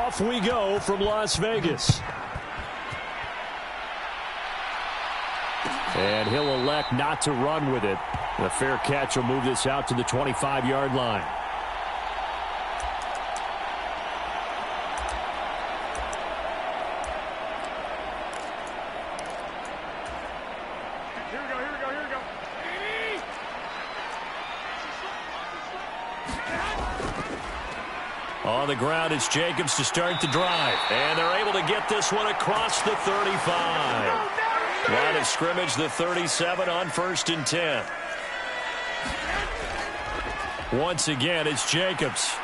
Off we go from Las Vegas. And he'll elect not to run with it. And a fair catch will move this out to the 25-yard line. On the ground, it's Jacobs to start the drive. And they're able to get this one across the 35. Line of scrimmage, the 37 on 1st and 10. Once again, it's Jacobs.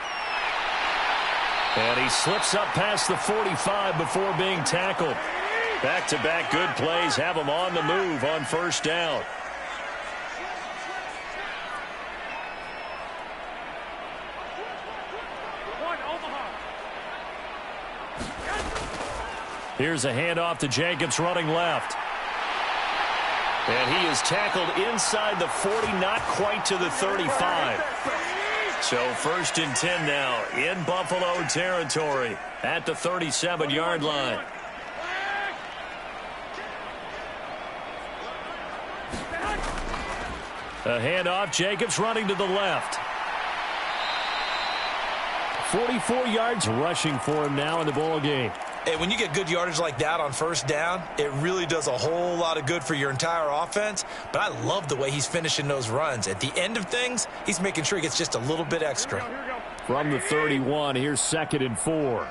And he slips up past the 45 before being tackled. Back-to-back good plays have him on the move on 1st down. Here's a handoff to Jacobs running left. And he is tackled inside the 40, not quite to the 35. So 1st and 10 now in Buffalo territory at the 37-yard line. A handoff, Jacobs running to the left. 44 yards rushing for him now in the ball game. Hey, when you get good yardage like that on 1st down, it really does a whole lot of good for your entire offense. But I love the way he's finishing those runs. At the end of things, he's making sure he gets just a little bit extra. From the 31, here's 2nd and 4.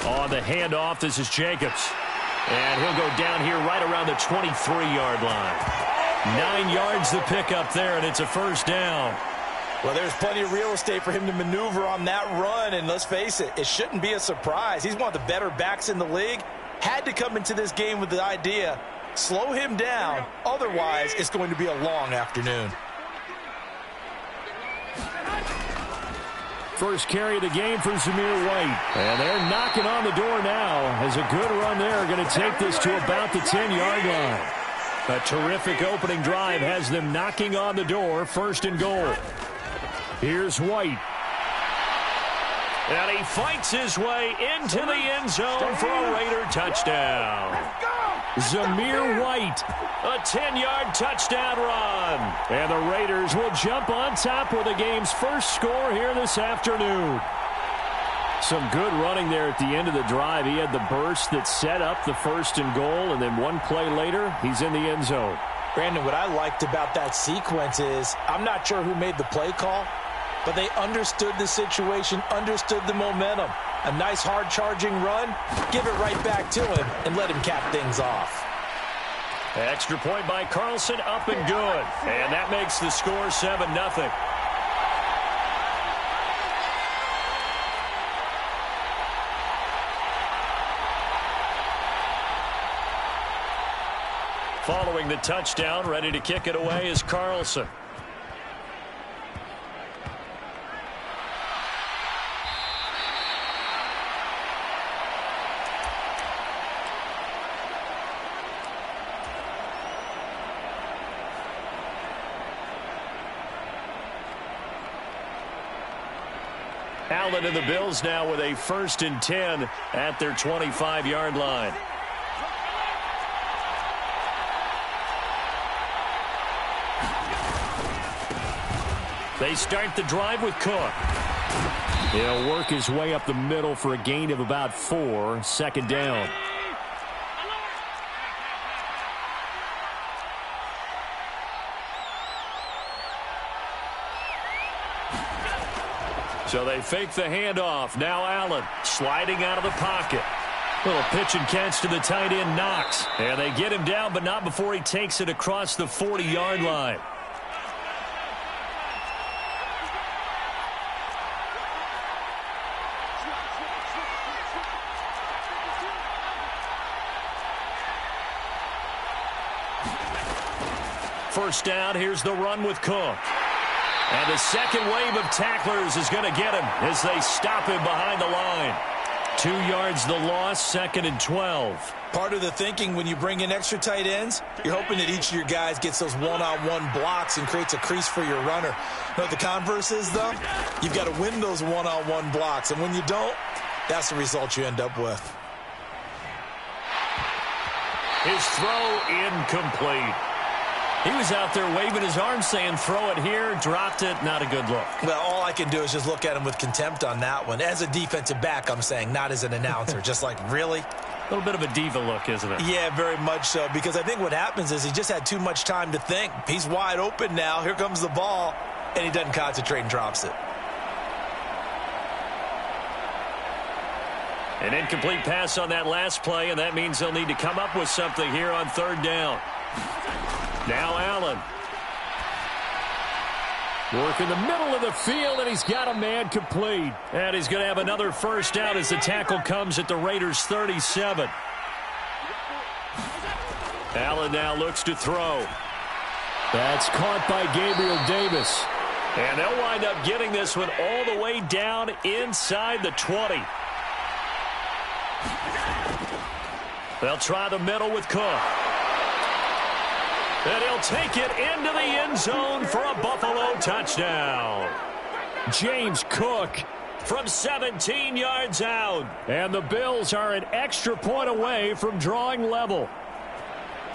On the handoff, this is Jacobs. And he'll go down here right around the 23-yard line. 9 yards the pickup there, and it's a 1st down. Well, there's plenty of real estate for him to maneuver on that run, and let's face it, it shouldn't be a surprise. He's one of the better backs in the league. Had to come into this game with the idea, slow him down, otherwise it's going to be a long afternoon. First carry of the game for Zamir White. And they're knocking on the door now as a good run there. Going to take this to about the 10-yard line. A terrific opening drive has them knocking on the door, 1st and goal. Here's White. And he fights his way into the end zone for a Raider touchdown. Zamir White, a 10-yard touchdown run. And the Raiders will jump on top with the game's first score here this afternoon. Some good running there at the end of the drive. He had the burst that set up the 1st and goal, and then one play later, he's in the end zone. Brandon, what I liked about that sequence is I'm not sure who made the play call, but they understood the situation, understood the momentum. A nice hard-charging run, give it right back to him, and let him cap things off. Extra point by Carlson, up and good. And that makes the score 7-0. Following the touchdown, ready to kick it away is Carlson. Allen and the Bills now with a 1st and 10 at their 25-yard line. They start the drive with Cook. He'll work his way up the middle for a gain of about 4, 2nd down. So they fake the handoff. Now Allen sliding out of the pocket. Little pitch and catch to the tight end, Knox. And they get him down, but not before he takes it across the 40-yard line. First down, here's the run with Cook. And the second wave of tacklers is going to get him as they stop him behind the line. 2 yards the loss, 2nd and 12. Part of the thinking when you bring in extra tight ends, you're hoping that each of your guys gets those one-on-one blocks and creates a crease for your runner. You know what the converse is, though? You've got to win those one-on-one blocks, and when you don't, that's the result you end up with. His throw incomplete. He was out there waving his arms saying, throw it here, dropped it, not a good look. Well, all I can do is just look at him with contempt on that one. As a defensive back, I'm saying, not as an announcer. Just like, really? A little bit of a diva look, isn't it? Yeah, very much so, because I think what happens is he just had too much time to think. He's wide open now. Here comes the ball, and he doesn't concentrate and drops it. An incomplete pass on that last play, and that means they'll need to come up with something here on 3rd down. Now Allen. Work in the middle of the field, and he's got a man complete. And he's going to have another first down as the tackle comes at the Raiders' 37. Allen now looks to throw. That's caught by Gabriel Davis. And they'll wind up getting this one all the way down inside the 20. They'll try the middle with Cook. And he'll take it into the end zone for a Buffalo touchdown. James Cook from 17 yards out. And the Bills are an extra point away from drawing level.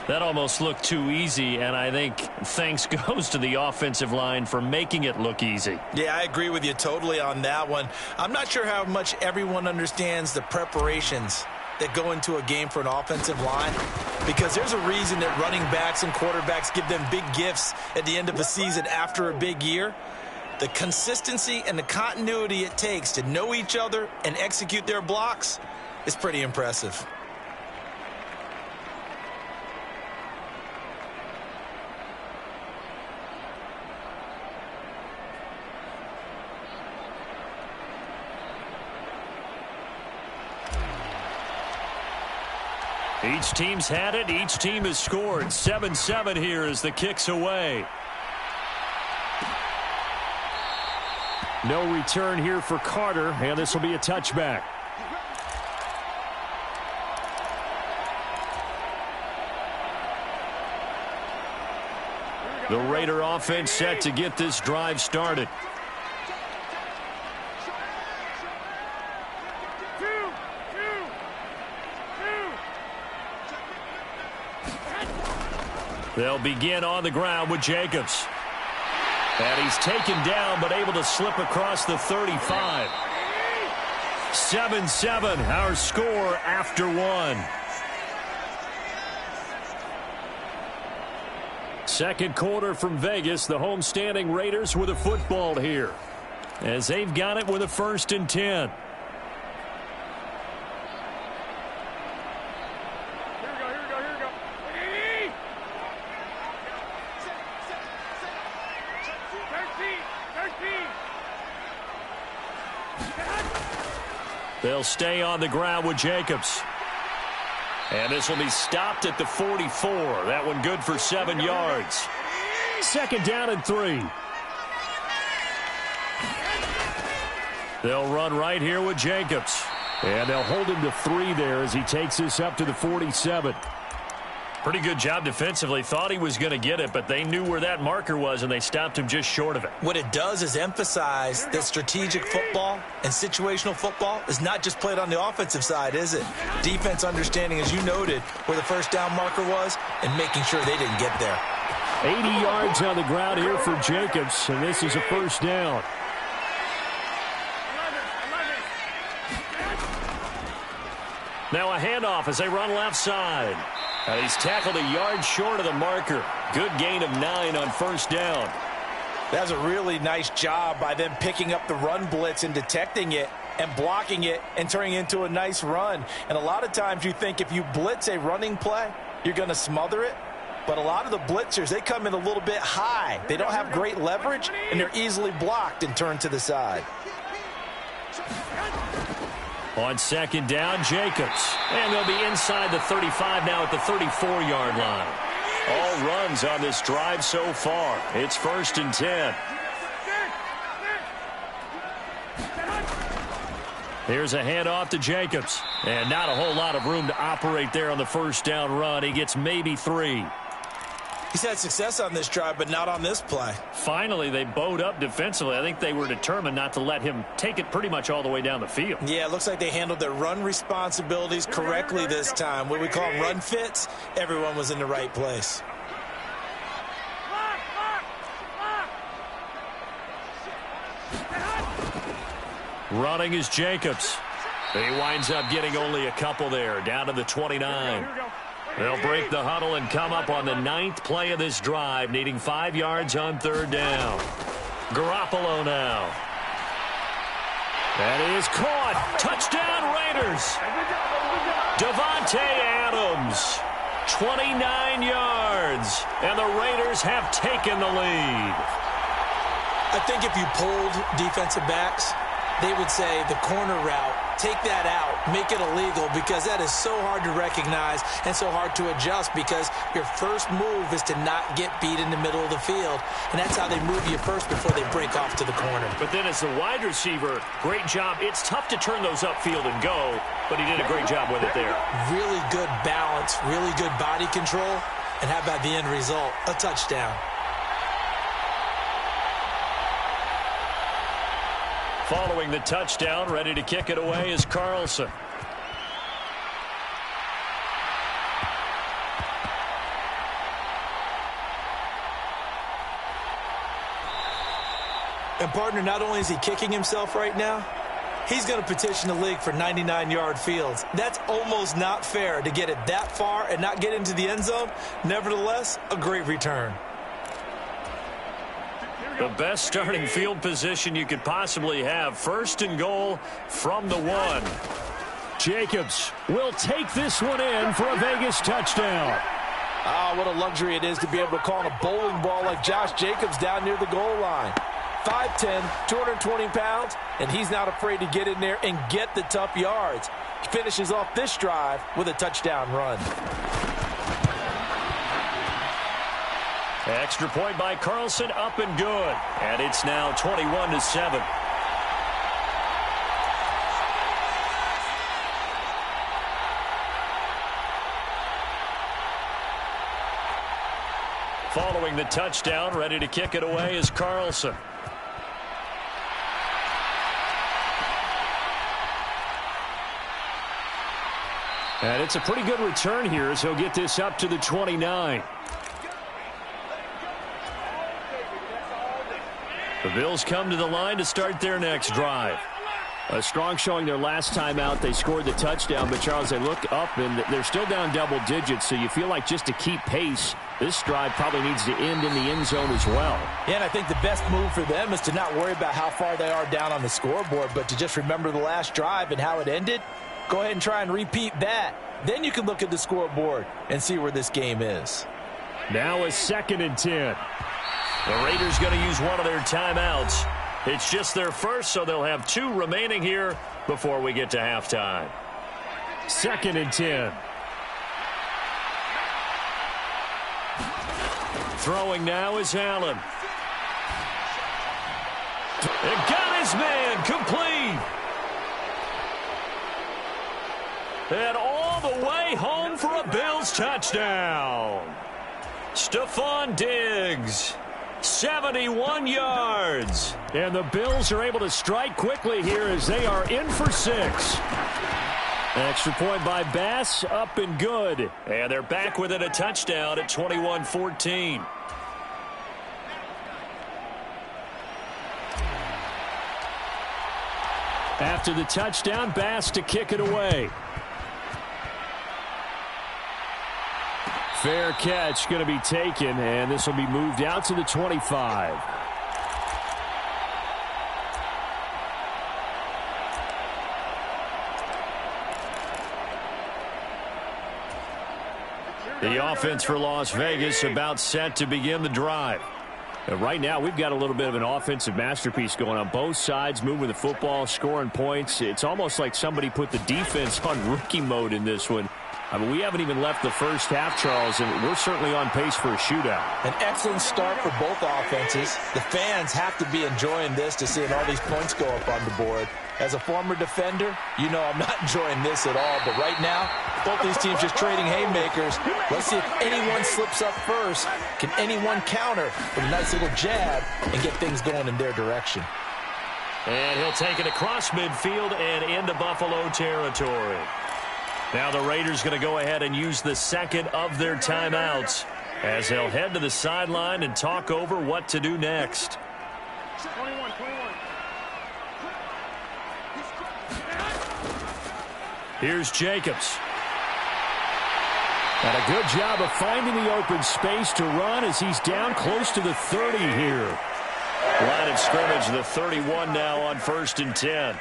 That almost looked too easy, and I think thanks goes to the offensive line for making it look easy. Yeah, I agree with you totally on that one. I'm not sure how much everyone understands the preparations that go into a game for an offensive line, because there's a reason that running backs and quarterbacks give them big gifts at the end of a season after a big year. The consistency and the continuity it takes to know each other and execute their blocks is pretty impressive. Each team's had it. Each team has scored. 7-7 here as the kick's away. No return here for Carter, and this will be a touchback. The Raider offense set to get this drive started. They'll begin on the ground with Jacobs. And he's taken down but able to slip across the 35. 7-7, our score after one. Second quarter from Vegas. The homestanding Raiders with a football here, as they've got it with a 1st and 10. They'll stay on the ground with Jacobs. And this will be stopped at the 44. That one good for 7 yards. 2nd down and 3. They'll run right here with Jacobs. And they'll hold him to 3 there as he takes this up to the 47. Pretty good job defensively. Thought he was going to get it, but they knew where that marker was, and they stopped him just short of it. What it does is emphasize that strategic football and situational football is not just played on the offensive side, is it? Defense understanding, as you noted, where the first down marker was and making sure they didn't get there. 80 yards on the ground here for Jacobs, and this is a 1st down. Now a handoff as they run left side. And he's tackled a yard short of the marker. Good gain of 9 on 1st down. That was a really nice job by them picking up the run blitz and detecting it and blocking it and turning it into a nice run. And a lot of times you think if you blitz a running play, you're going to smother it. But a lot of the blitzers, they come in a little bit high. They don't have great leverage, and they're easily blocked and turned to the side. On 2nd down, Jacobs. And they'll be inside the 35 now at the 34-yard line. All runs on this drive so far. It's 1st and 10. Here's a handoff to Jacobs. And not a whole lot of room to operate there on the first down run. He gets maybe 3. He's had success on this drive, but not on this play. Finally, they bowed up defensively. I think they were determined not to let him take it pretty much all the way down the field. Yeah, it looks like they handled their run responsibilities correctly this time. What we call run fits, everyone was in the right place. Running is Jacobs. He winds up getting only a couple there, down to the 29. They'll break the huddle and come up on the 9th play of this drive, needing 5 yards on 3rd down. Garoppolo now. That is caught. Touchdown Raiders. Davante Adams. 29 yards. And the Raiders have taken the lead. I think if you polled defensive backs, they would say the corner route, take that out, make it illegal, because that is so hard to recognize and so hard to adjust, because your first move is to not get beat in the middle of the field, and that's how they move you first before they break off to the corner. But then as the wide receiver, great job. It's tough to turn those upfield and go, but he did a great job with it there. Really good balance, really good body control, and how about the end result? A touchdown. Following the touchdown, ready to kick it away is Carlson. And, partner, not only is he kicking himself right now, he's going to petition the league for 99-yard fields. That's almost not fair to get it that far and not get into the end zone. Nevertheless, a great return. The best starting field position you could possibly have. 1st and goal from the 1. Jacobs will take this one in for a Vegas touchdown. Ah, what a luxury it is to be able to call a bowling ball like Josh Jacobs down near the goal line. 5'10", 220 pounds, and he's not afraid to get in there and get the tough yards. He finishes off this drive with a touchdown run. Extra point by Carlson, up and good. And it's now 21-7. Following the touchdown, ready to kick it away is Carlson. And it's a pretty good return here as he'll get this up to the 29. The Bills come to the line to start their next drive. A strong showing their last time out. They scored the touchdown, but, Charles, they look up, and they're still down double digits, so you feel like just to keep pace, this drive probably needs to end in the end zone as well. Yeah, and I think the best move for them is to not worry about how far they are down on the scoreboard, but to just remember the last drive and how it ended. Go ahead and try and repeat that. Then you can look at the scoreboard and see where this game is. Now a 2nd and 10. The Raiders going to use one of their timeouts. It's just their first, so they'll have 2 remaining here before we get to halftime. 2nd and 10. Throwing now is Allen. And got his man complete. And all the way home for a Bills touchdown. Stephon Diggs. 71 yards. And the Bills are able to strike quickly here as they are in for 6. Extra point by Bass, up and good. And they're back within a touchdown at 21-14. After the touchdown, Bass to kick it away. Fair catch going to be taken, and this will be moved out to the 25. The offense for Las Vegas about set to begin the drive. And right now, we've got a little bit of an offensive masterpiece going on. Both sides moving the football, scoring points. It's almost like somebody put the defense on rookie mode in this one. I mean, we haven't even left the first half, Charles, and we're certainly on pace for a shootout. An excellent start for both offenses. The fans have to be enjoying this to seeing all these points go up on the board. As a former defender, you know I'm not enjoying this at all. But right now, both these teams just trading haymakers. Let's see if anyone slips up first. Can anyone counter with a nice little jab and get things going in their direction? And he'll take it across midfield and into Buffalo territory. Now the Raiders going to go ahead and use the second of their timeouts as they'll head to the sideline and talk over what to do next. 21. Here's Jacobs. And a good job of finding the open space to run as he's down close to the 30 here. Line of scrimmage, the 31 now on 1st and 10.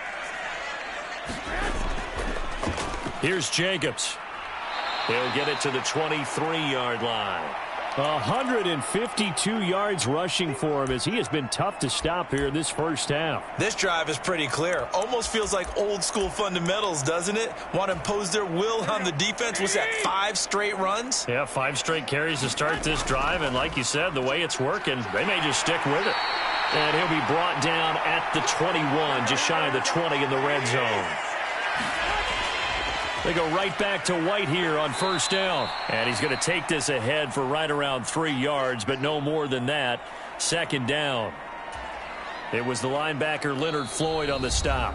Here's Jacobs. He'll get it to the 23-yard line. 152 yards rushing for him as he has been tough to stop here in this first half. This drive is pretty clear. Almost feels like old school fundamentals, doesn't it? Want to impose their will on the defense. Was that 5 straight runs? Yeah, 5 straight carries to start this drive. And like you said, the way it's working, they may just stick with it. And he'll be brought down at the 21, just shy of the 20 in the red zone. They go right back to White here on 1st down. And he's going to take this ahead for right around 3 yards, but no more than that. 2nd down. It was the linebacker Leonard Floyd on the stop.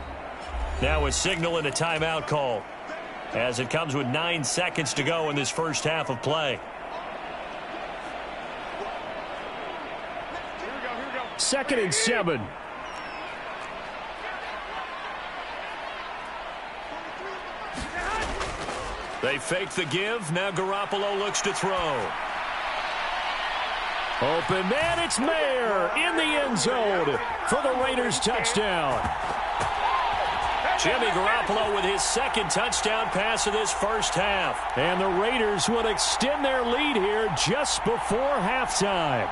Now a signal and a timeout call as it comes with 9 seconds to go in this first half of play. 2nd and 7. They fake the give. Now Garoppolo looks to throw. Open man, it's Mayer in the end zone for the Raiders touchdown. Jimmy Garoppolo with his 2nd touchdown pass of this first half. And the Raiders will extend their lead here just before halftime.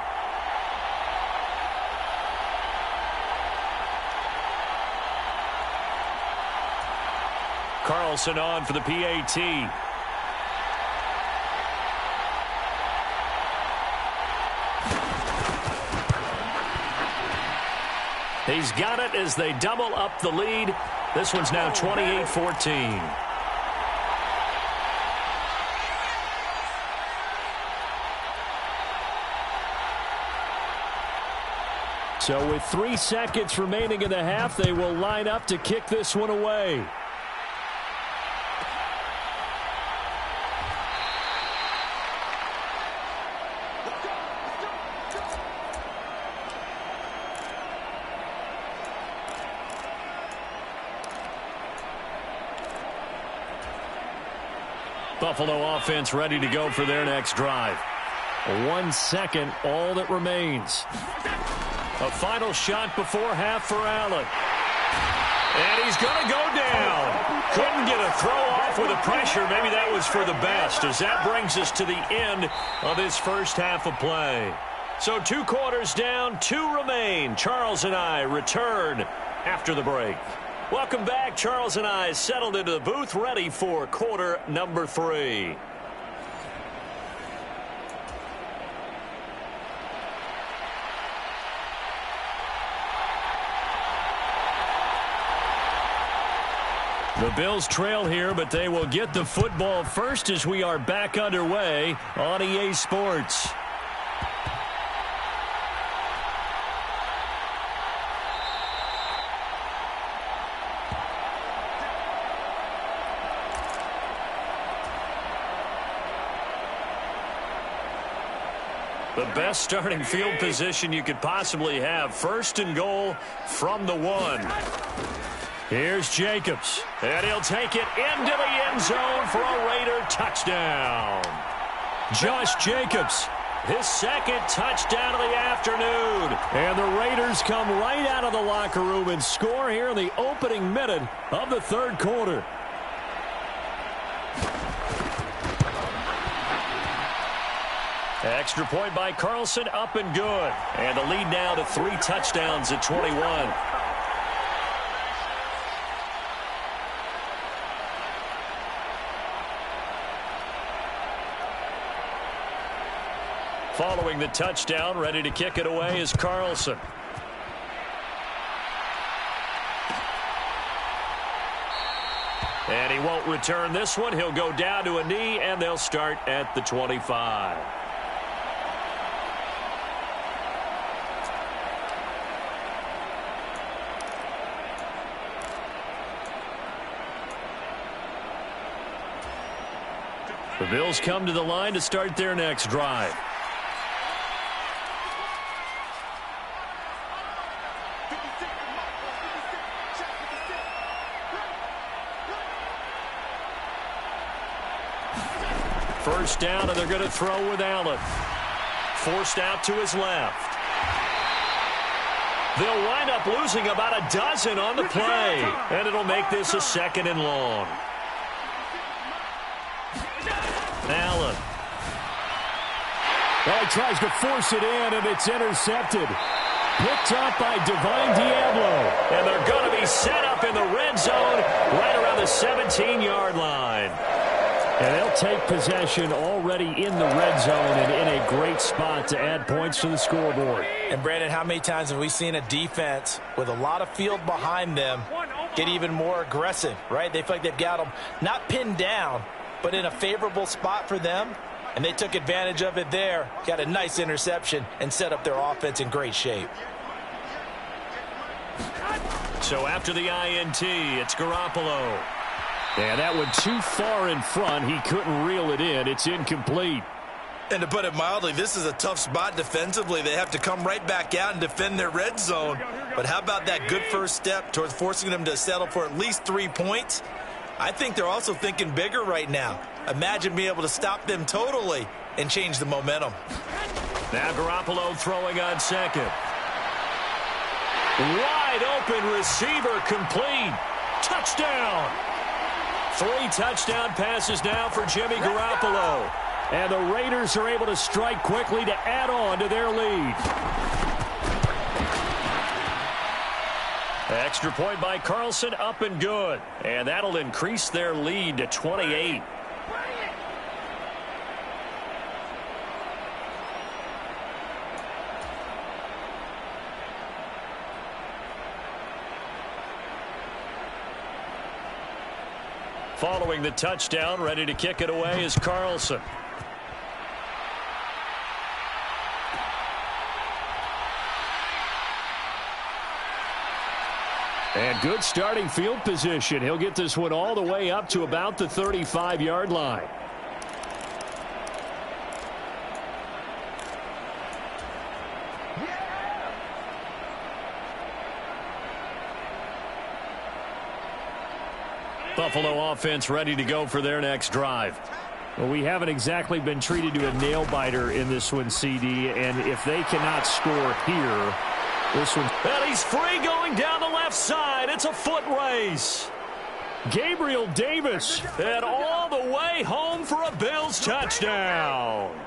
Carlson on for the PAT. He's got it as they double up the lead. This one's now 28-14. So with 3 seconds remaining in the half, they will line up to kick this one away. Buffalo offense ready to go for their next drive. 1 second, all that remains. A final shot before half for Allen. And he's going to go down. Couldn't get a throw off with the pressure. Maybe that was for the best, as that brings us to the end of this first half of play. So 2 quarters down, 2 remain. Charles and I return after the break. Welcome back. Charles and I settled into the booth, ready for quarter number 3. The Bills trail here, but they will get the football first as we are back underway on EA Sports. The best starting field position you could possibly have. 1st and goal from the 1. Here's Jacobs. And he'll take it into the end zone for a Raider touchdown. Josh Jacobs, his 2nd touchdown of the afternoon. And the Raiders come right out of the locker room and score here in the opening minute of the 3rd quarter. Extra point by Carlson, up and good. And the lead now to 3 touchdowns at 21. Following the touchdown, ready to kick it away is Carlson. And he won't return this one. He'll go down to a knee, and they'll start at the 25. The Bills come to the line to start their next drive. First down, and they're going to throw with Allen. Forced out to his left. They'll wind up losing about a dozen on the play, and it'll make this a 2nd and long. Allen. Well, he tries to force it in, and it's intercepted. Picked up by Divine Diablo. And they're going to be set up in the red zone right around the 17-yard line. And they'll take possession already in the red zone and in a great spot to add points to the scoreboard. And, Brandon, how many times have we seen a defense with a lot of field behind them get even more aggressive, right? They feel like they've got them not pinned down, but in a favorable spot for them, and they took advantage of it there, got a nice interception, and set up their offense in great shape. So after the INT, it's Garoppolo. Yeah, that one too far in front. He couldn't reel it in. It's incomplete. And to put it mildly, this is a tough spot defensively. They have to come right back out and defend their red zone. But how about that good first step towards forcing them to settle for at least 3 points? I think they're also thinking bigger right now. Imagine being able to stop them totally and change the momentum. Now Garoppolo throwing on second. Wide open receiver complete. Touchdown. 3 touchdown passes now for Jimmy Garoppolo. And the Raiders are able to strike quickly to add on to their lead. Extra point by Carlson, up and good. And that'll increase their lead to 28. Following the touchdown, ready to kick it away is Carlson. And good starting field position. He'll get this one all the way up to about the 35-yard line. Buffalo offense ready to go for their next drive. Well, we haven't exactly been treated to a nail-biter in this one, CD, and if they cannot score here, this one... And he's free going down the left side. It's a foot race. Gabriel Davis. And all the way home for a Bills touchdown.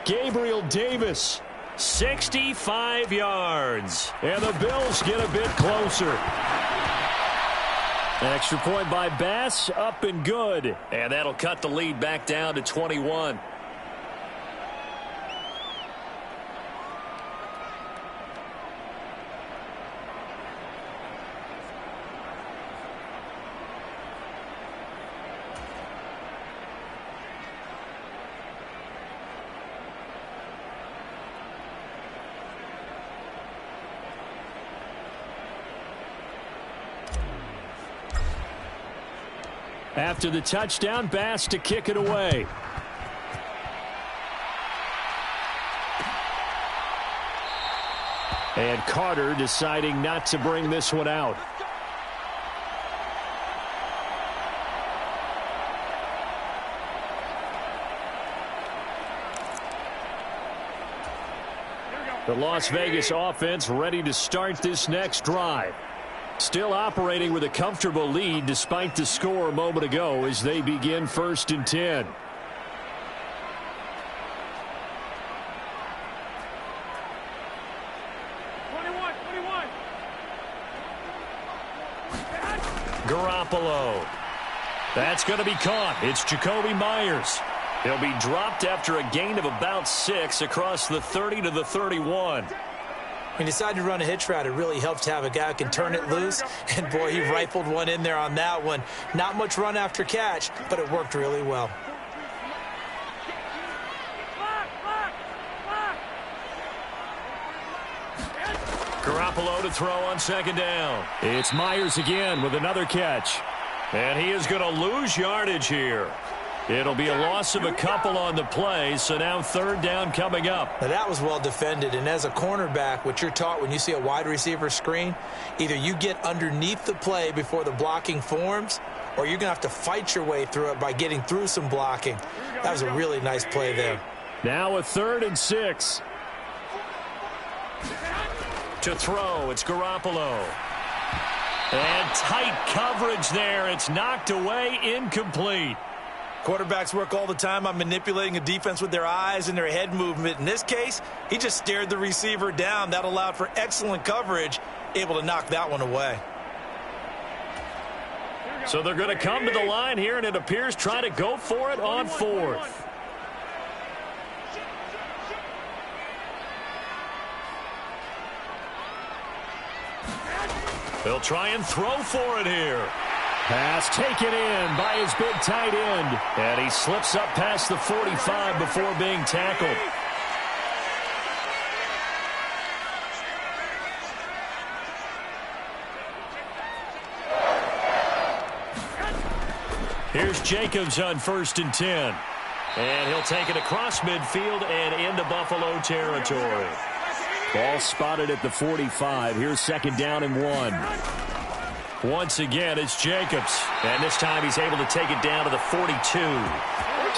Gabriel Davis. 65 yards. And the Bills get a bit closer. An extra point by Bass, up and good. And that'll cut the lead back down to 21. After the touchdown, Bass to kick it away. And Carter deciding not to bring this one out. The Las Vegas offense ready to start this next drive. Still operating with a comfortable lead despite the score a moment ago as they begin 1st and 10. Garoppolo. That's going to be caught. It's Jacoby Myers. He'll be dropped after a gain of about 6 across the 30 to the 31. When you decide to run a hitch route, it really helps to have a guy who can turn it loose. And, boy, he rifled one in there on that one. Not much run after catch, but it worked really well. Garoppolo to throw on second down. It's Myers again with another catch. And he is going to lose yardage here. It'll be a loss of a couple on the play, so now third down coming up. Now that was well defended, and as a cornerback, what you're taught when you see a wide receiver screen, either you get underneath the play before the blocking forms, or you're going to have to fight your way through it by getting through some blocking. That was a really nice play there. Now a 3rd and 6. To throw, it's Garoppolo. And tight coverage there. It's knocked away, incomplete. Quarterbacks work all the time on manipulating a defense with their eyes and their head movement. In this case, he just stared the receiver down. That allowed for excellent coverage, able to knock that one away. So they're going to come to the line here, and it appears trying to go for it on 4th. They'll try and throw for it here. Pass taken in by his big tight end. And he slips up past the 45 before being tackled. Here's Jacobs on 1st and 10. And he'll take it across midfield and into Buffalo territory. Ball spotted at the 45. Here's 2nd down and 1. Once again, it's Jacobs. And this time he's able to take it down to the 42.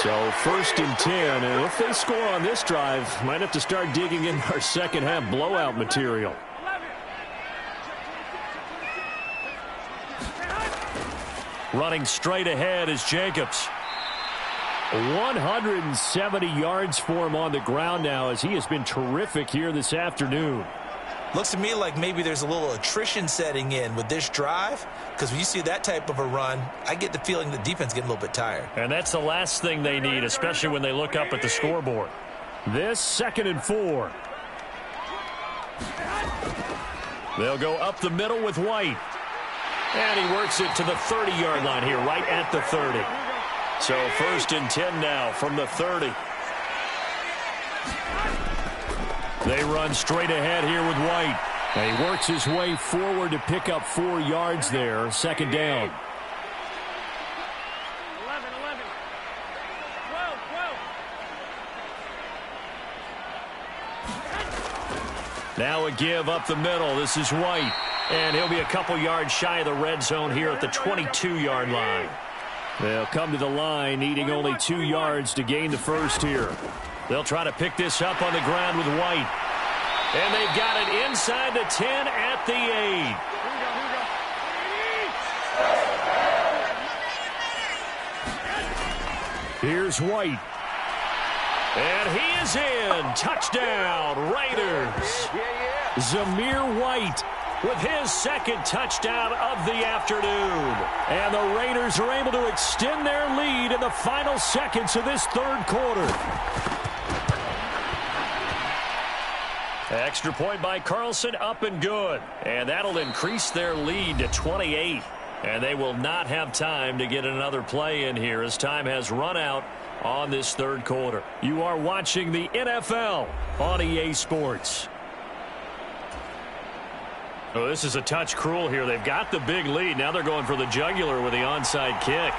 So 1st and 10. And if they score on this drive, might have to start digging in our second half blowout material. Running straight ahead is Jacobs. 170 yards for him on the ground now, as he has been terrific here this afternoon. Looks to me like maybe there's a little attrition setting in with this drive, because when you see that type of a run, I get the feeling the defense getting a little bit tired. And that's the last thing they need, especially when they look up at the scoreboard. This 2nd and 4. They'll go up the middle with White. And he works it to the 30-yard line here, right at the 30. So 1st and 10 now from the 30. They run straight ahead here with White. And he works his way forward to pick up 4 yards there. 2nd down. 11, 12, 12. Now a give up the middle. This is White. And he'll be a couple yards shy of the red zone here at the 22-yard line. They'll come to the line, needing only 2 yards to gain the first here. They'll try to pick this up on the ground with White. And they've got it inside the 10 at the 8. Here's White. And he is in. Touchdown, Raiders. Zamir White with his 2nd touchdown of the afternoon. And the Raiders are able to extend their lead in the final seconds of this 3rd quarter. Extra point by Carlson, up and good. And that'll increase their lead to 28. And they will not have time to get another play in here as time has run out on this 3rd quarter. You are watching the NFL on EA Sports. Oh, this is a touch cruel here. They've got the big lead. Now they're going for the jugular with the onside kick.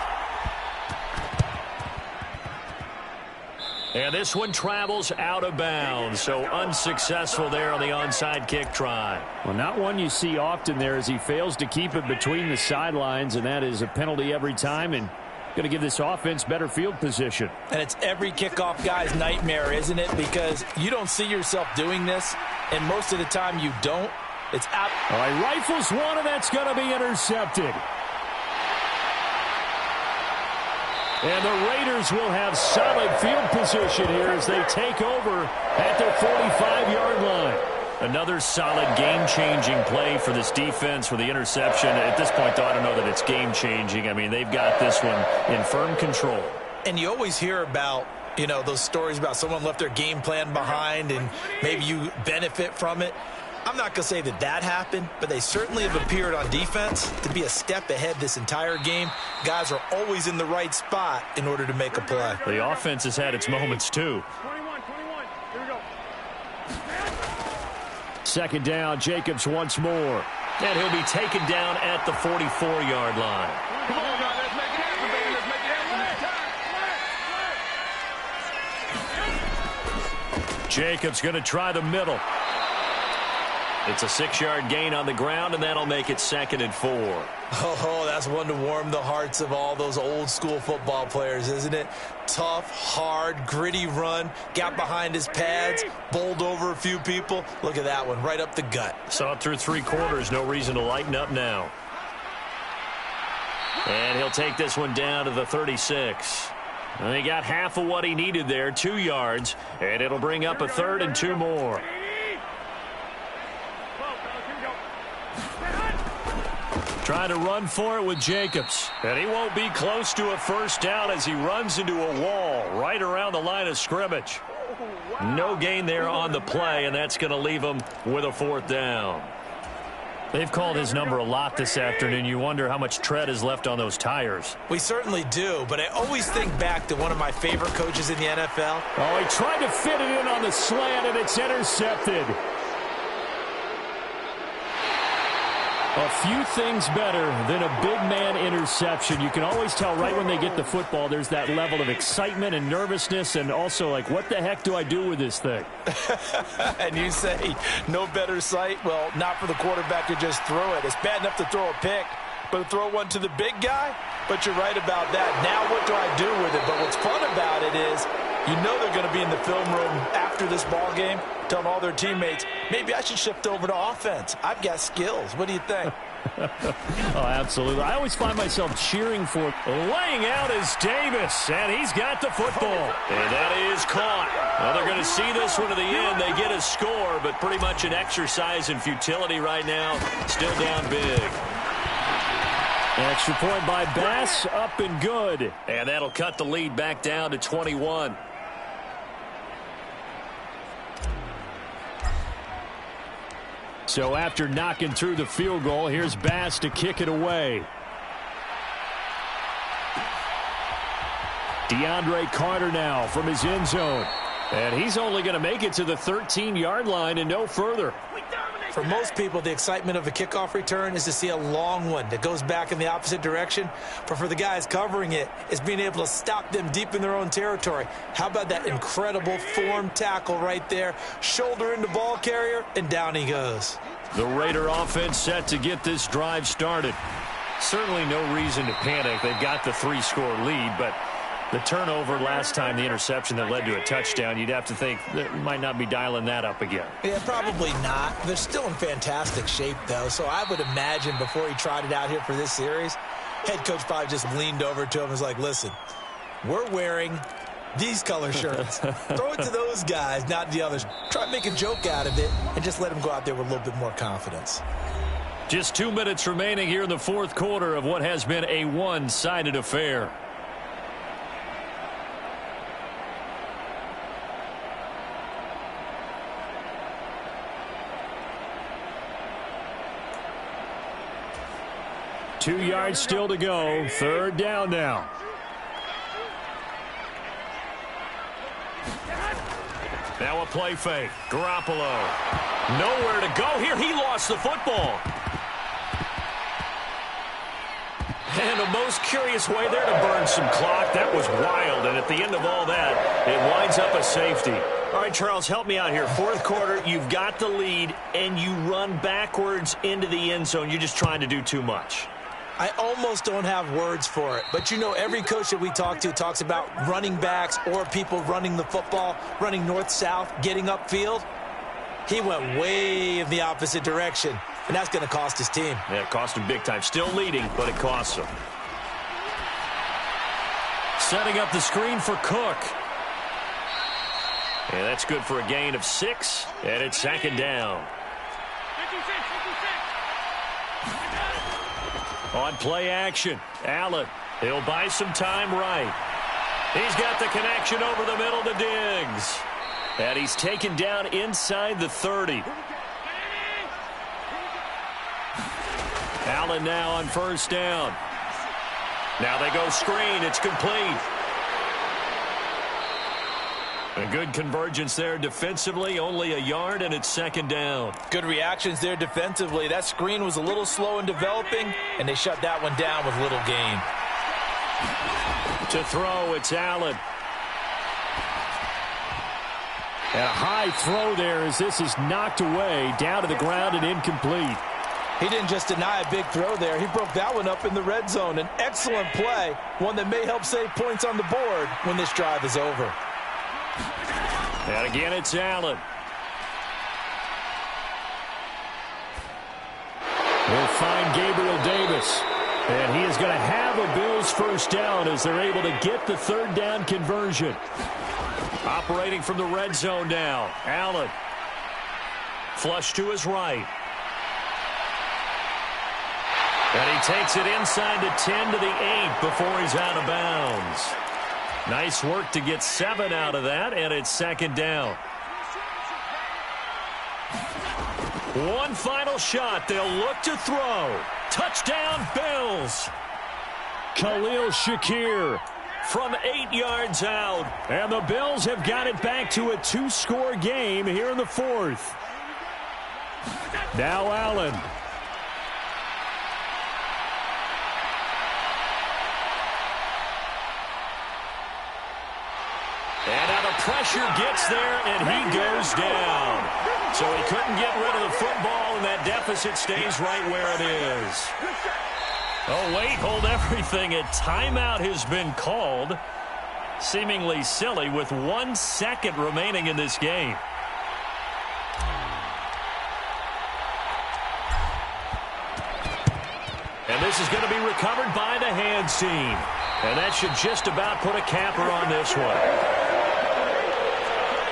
And this one travels out of bounds. So unsuccessful there on the onside kick try. Well, not one you see often there, as he fails to keep it between the sidelines, and that is a penalty every time, and going to give this offense better field position. And it's every kickoff guy's nightmare, isn't it? Because you don't see yourself doing this, and most of the time you don't. It's out. All right, rifles one, and that's going to be intercepted. And the Raiders will have solid field position here as they take over at their 45-yard line. Another solid game-changing play for this defense with the interception. At this point, though, I don't know that it's game-changing. I mean, they've got this one in firm control. And you always hear about, you know, those stories about someone left their game plan behind and maybe you benefit from it. I'm not going to say that that happened, but they certainly have appeared on defense to be a step ahead this entire game. Guys are always in the right spot in order to make a play. The offense has had its moments, too. 21. Here we go. Second down, Jacobs once more. And he'll be taken down at the 44-yard line. Come on, guys. Let's make it happen, baby. Let's make it happen. Jacobs going to try the middle. It's a 6-yard gain on the ground, and that'll make it 2nd and 4. Oh, that's one to warm the hearts of all those old-school football players, isn't it? Tough, hard, gritty run, got behind his pads, bowled over a few people. Look at that one, right up the gut. Saw it through 3 quarters, no reason to lighten up now. And he'll take this one down to the 36. And he got half of what he needed there, 2 yards, and it'll bring up a 3rd and 2 more. Trying to run for it with Jacobs. And he won't be close to a first down as he runs into a wall right around the line of scrimmage. No gain there on the play, and that's going to leave him with a 4th down. They've called his number a lot this afternoon. You wonder how much tread is left on those tires. We certainly do, but I always think back to one of my favorite coaches in the NFL. Oh, he tried to fit it in on the slant, and it's intercepted. A few things better than a big man interception. You can always tell right when they get the football, there's that level of excitement and nervousness and also like, what the heck do I do with this thing? And you say, no better sight? Well, not for the quarterback to just throw it. It's bad enough to throw a pick, but to throw one to the big guy? But you're right about that. Now what do I do with it? But what's fun about it is, you know they're going to be in the film room after this ball game, telling all their teammates, maybe I should shift over to offense. I've got skills. What do you think? Oh, absolutely. I always find myself cheering for it. Laying out is Davis, and he's got the football. And that is caught. Well, they're going to see this one to the end. They get a score, but pretty much an exercise in futility right now. Still down big. Extra point by Bass, up and good. And that'll cut the lead back down to 21. So after knocking through the field goal, here's Bass to kick it away. DeAndre Carter now from his end zone. And he's only going to make it to the 13-yard line and no further. For most people, the excitement of a kickoff return is to see a long one that goes back in the opposite direction. But for the guys covering it, it's being able to stop them deep in their own territory. How about that incredible form tackle right there? Shoulder into ball carrier, and down he goes. The Raider offense set to get this drive started. Certainly no reason to panic. They've got the 3-score lead, but the turnover last time, the interception that led to a touchdown, you'd have to think that we might not be dialing that up again. Yeah, probably not. They're still in fantastic shape, though, so I would imagine before he tried it out here for this series, head coach probably just leaned over to him and was like, listen, we're wearing these color shirts. Throw it to those guys, not the others. Try to make a joke out of it and just let them go out there with a little bit more confidence. Just 2 minutes remaining here in the 4th quarter of what has been a one-sided affair. Two yards still to go. 3rd down now. Now a play fake. Garoppolo. Nowhere to go here. He lost the football. And a most curious way there to burn some clock. That was wild. And at the end of all that, it winds up a safety. All right, Charles, help me out here. 4th quarter, you've got the lead, and you run backwards into the end zone. You're just trying to do too much. I almost don't have words for it, but you know every coach that we talk to talks about running backs or people running the football, running north-south, getting upfield. He went way in the opposite direction, and that's going to cost his team. Yeah, it cost him big time. Still leading, but it costs him. Setting up the screen for Cook. And that's good for a gain of 6, and it's 2nd down. 56. On play action, Allen. He'll buy some time right. He's got the connection over the middle to Diggs. And he's taken down inside the 30. Allen now on first down. Now they go screen. It's complete. A good convergence there defensively. Only a yard, and it's second down. Good reactions there defensively. That screen was a little slow in developing, and they shut that one down with little gain. To throw, it's Allen. And a high throw there as this is knocked away, down to the ground and incomplete. He didn't just deny a big throw there. He broke that one up in the red zone. An excellent play, one that may help save points on the board when this drive is over. And again, it's Allen. We'll find Gabriel Davis. And he is going to have a Bills first down as they're able to get the third down conversion. Operating from the red zone now. Allen. Flush to his right. And he takes it inside the 10 to the 8 before he's out of bounds. Nice work to get 7 out of that, and it's second down. One final shot. They'll look to throw. Touchdown, Bills. Khalil Shakir from 8 yards out. And the Bills have got it back to a 2-score game here in the fourth. Now Allen. And now the pressure gets there, and he goes down. So he couldn't get rid of the football, and that deficit stays right where it is. Oh, wait, hold everything. A timeout has been called. Seemingly silly with 1 second remaining in this game. And this is going to be recovered by the hands team. And that should just about put a capper on this one.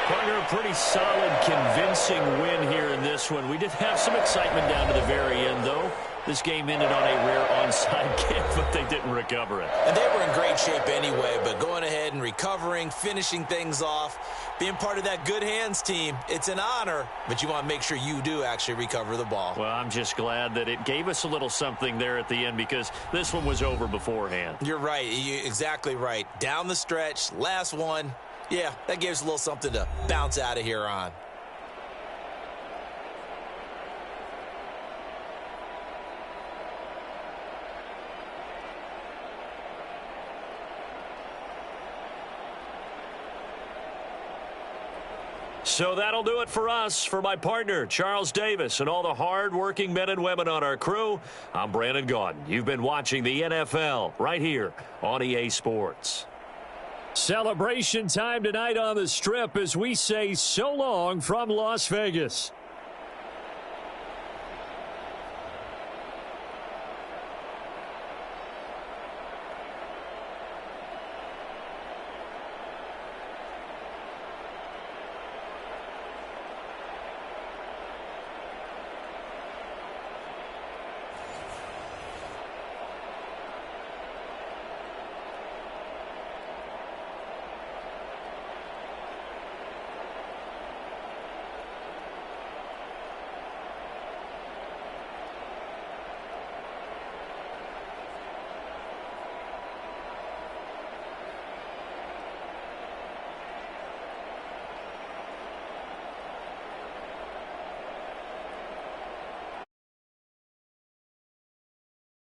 Partner, a pretty solid, convincing win here in this one. We did have some excitement down to the very end, though. This game ended on a rare onside kick, but they didn't recover it. And they were in great shape anyway, but going ahead and recovering, finishing things off, being part of that good hands team, it's an honor, but you want to make sure you do actually recover the ball. Well, I'm just glad that it gave us a little something there at the end because this one was over beforehand. You're right. You're exactly right. Down the stretch, last one. Yeah, that gives a little something to bounce out of here on. So that'll do it for us. For my partner, Charles Davis, and all the hard-working men and women on our crew, I'm Brandon Gaudin. You've been watching the NFL right here on EA Sports. Celebration time tonight on the Strip as we say so long from Las Vegas.